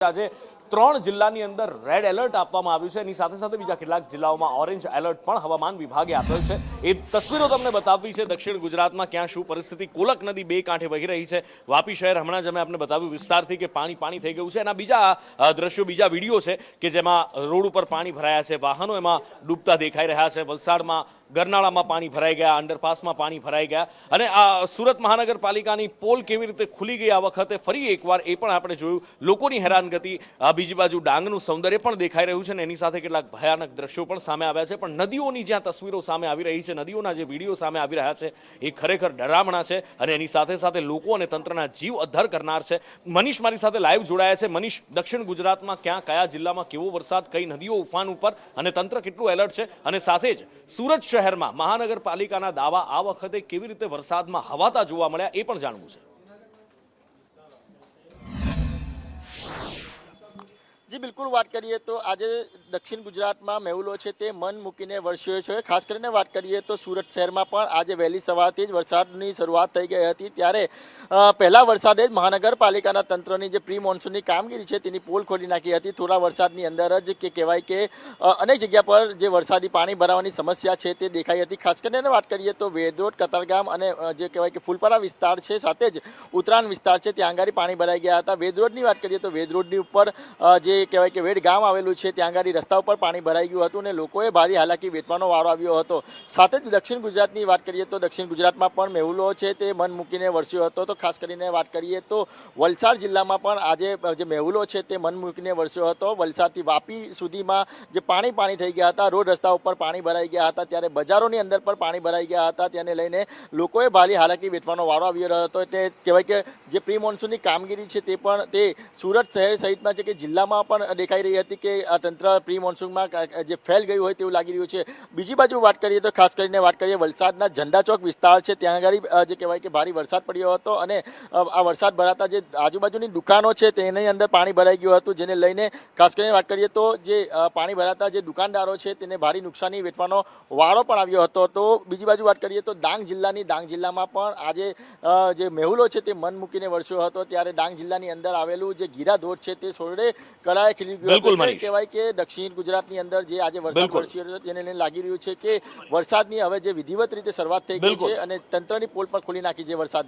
આજે 3 જિલ્લાની અંદર રેડ એલર્ટ આપવામાં આવ્યું છે। એની સાથે સાથે બીજા કેટલાક જિલ્લાઓમાં ઓરેન્જ એલર્ટ પણ હવામાન વિભાગે આપ્યો છે। એ તસવીરો તમને બતાવવી છે દક્ષિણ ગુજરાતમાં ક્યાં શું પરિસ્થિતિ। કોલક નદી બે કાંઠે વહી રહી છે। વાપી શહેર હમણાં જ અમે આપને બતાવ્યું વિસ્તારથી કે પાણી થઈ ગયું છે। એના બીજા દ્રશ્યો બીજા વિડીયો છે કે જેમાં રોડ ઉપર પાણી ભરાયા છે, વાહનો એમાં ડૂબતા દેખાઈ રહ્યા છે। વલસાડમાં ગરનાળામાં પાણી ભરાઈ ગયા, અંડરપાસમાં પાણી ભરાઈ ગયા અને આ સુરત મહાનગરપાલિકાની પોલ કેવી રીતે ખુલી ગઈ આ વખતે ફરી એકવાર એ પણ આપણે જોયું। લોકોની હેરાનગતિ, બીજી બાજુ ડાંગનું સૌંદર્ય પણ દેખાઈ રહ્યું છે અને એની સાથે કેટલાક ભયાનક દ્રશ્યો પણ સામે આવ્યા છે। પણ નદીઓની જ્યાં તસવીરો સામે આવી રહી છે, નદીઓના જે વિડીયો સામે આવી રહ્યા છે એ ખરેખર ડરામણા છે અને એની સાથે સાથે લોકો અને તંત્રના જીવ અદ્ધર કરનાર છે। મનીષ મારી સાથે લાઈવ જોડાયા છે। મનીષ, દક્ષિણ ગુજરાતમાં ક્યાં કયા જિલ્લામાં કેવો વરસાદ, કઈ નદીઓ ઉફાન ઉપર અને તંત્ર કેટલું એલર્ટ છે અને સાથે જ સુરત શહેરમાં મહાનગરપાલિકાના દાવા આ વખતે કેવી રીતે વરસાદમાં હવાતા જોવા મળ્યા એ પણ જાણવું છે। जी बिल्कुल बात करिए तो आज दक्षिण गुजरात में मेहुलो है ते मन मूकीने वरस्यो है। खास करीने बात करिए तो सूरत शहर में पण आज वहेली सवारथी ज वरसादनी शरूआत थई गई हती। त्यारे पहला वरसादे ज महानगरपालिकाना तंत्रनी जे प्री मोन्सूननी कामगीरी छे तेनी पोल खोली नाखी हती। थोड़ा वरसादनी अंदर ज के कहेवाय के अनेक जग्या पर जे वरसादी पाणी भरावानी समस्या छे ते देखाई हती। खास करीने बात करिए तो वेदोट, कतारगाम अने जे कहेवाय के फूलपरा विस्तार छे, साथे ज उतराण विस्तार छे त्यां आगाड़ी पाणी भराई गया हता। वेदरोडनी बात करिए तो वेदरोडनी उपर जे कहेवाय के वेड गाम आवेलू छे त्यां आगाड़ी रस्ता पर पाणी भराई गयुं हतुं ने लोकोए भारी हालाकी वेठવાનો वारो આવ્યો હતો। સાથે જ દક્ષિણ ગુજરાતની વાત કરીએ તો દક્ષિણ ગુજરાતમાં પણ મેહુલો છે તે મન મૂકીને વરસ્યો હતો। તો ખાસ કરીને વાત કરીએ તો વલસાડ જિલ્લામાં પણ આજે જે મેહુલો છે તે મન મૂકીને વરસ્યો હતો। વલસાડથી વાપી સુધીમાં જે પાણી થઈ ગયા હતા, રોડ રસ્તા ઉપર પાણી ભરાઈ ગયા હતા, ત્યારે બજારોની અંદર પણ પાણી ભરાઈ ગયા હતા। તેને લઈને લોકોએ ભારી હાલાકી વેઠવાનો વારો આવી રહ્યો હતો। એટલે કહેવાય કે જે પ્રી મોન્સૂનની કામગીરી છે તે સુરત શહેર સહિતમાં છે કે જિલ્લામાં પણ દેખાઈ રહી હતી કે આ તંત્ર પ્રી મોન્સૂનમાં જે ફેલ ગયું હોય તેવું લાગી રહ્યું છે। બીજી બાજુ વાત કરીએ તો ખાસ કરીને વાત કરીએ વલસાડના ઝંડા ચોક વિસ્તાર છે ત્યાં આગળ જે કહેવાય કે ભારે વરસાદ પડ્યો હતો અને આ વરસાદ ભરાતા જે આજુબાજુની દુકાનો છે તેની અંદર પાણી ભરાઈ ગયું હતું, જેને લઈને ખાસ કરીને વાત કરીએ તો જે પાણી ભરાતા જે દુકાનદારો છે તેને ભારે નુકસાની વેઠવાનો વારો પણ આવ્યો હતો। તો બીજી બાજુ વાત કરીએ તો ડાંગ જિલ્લામાં પણ આજે જે મેહુલો છે તે મન મૂકીને વરસ્યો હતો। ત્યારે ડાંગ જિલ્લાની અંદર આવેલું જે ગીરા ધોધ છે તે સોરડે કળાએ ખીલી ગયું હતું। કહેવાય કે દક્ષિણ ગુજરાતની અંદર જે આજે વરસાદ વરસ્યો હતો તેને લઈને લાગી રહ્યું છે કે વરસાદની હવે જે વિધિવત રીતે શરૂઆત થઈ ગઈ છે અને તંત્રની પોલ પણ ખોલી નાખી છે વરસાદ।